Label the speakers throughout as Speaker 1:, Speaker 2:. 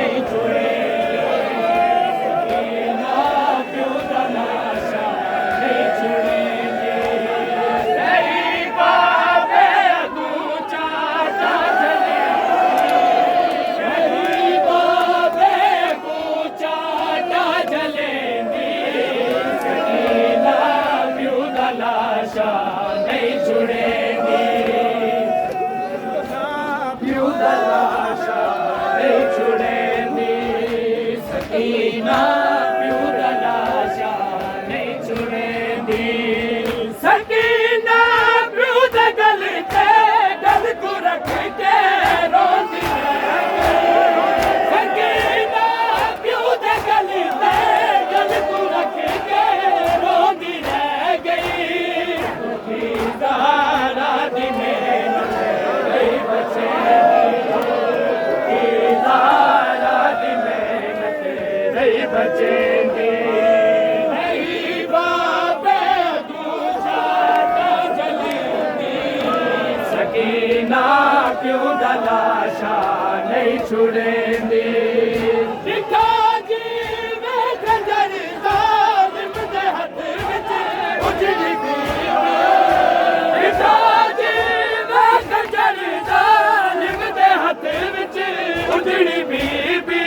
Speaker 1: नहीं छुड़े सकीना प्यो दा लाशा नहीं छुड़ेंगे तेरी बाबे अगू चाटा चले तेरी बाबे अगू चाटा जलेंदी सकीना प्यो दा लाशा नहीं छुड़ेंगी प्यो दा लाशा नहीं छुड़ेंदी सकीना प्यो दा लाशा नहीं छुड़ेंदी सकीना प्यो दा गल ते गल को रख के रोंदी सकीना प्यो दा गल ते गल को रख के रोंदी रह गई ज़हरा दी मेहनत नहीं बचे ज़हरा दी मेहनत नहीं बचेंगे नहीं बाबे दूजा का जलेंदी सकीना प्यो दा लाशा नहीं छुड़ेंदी दिखा जी मैं खंजर ज़ालिम दे हथ विच उजड़ी दिखा जी मैं खंजर ज़ालिम दे हथ विच उजड़ी बीबी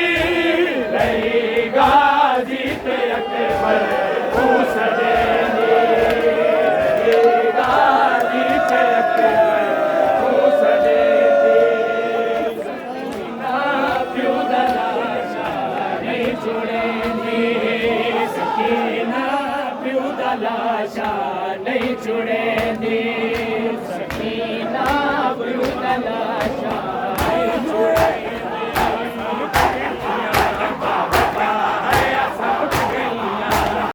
Speaker 1: रही गाजी ते अकबर तू सजेंदी गाजी ते अकबर तू सजेंदी सकीना प्यो दा लाशा नहीं छुड़ेंदी सकीना प्यो दा लाशा नहीं छुड़ेंदी सकीना प्यो दा लाशा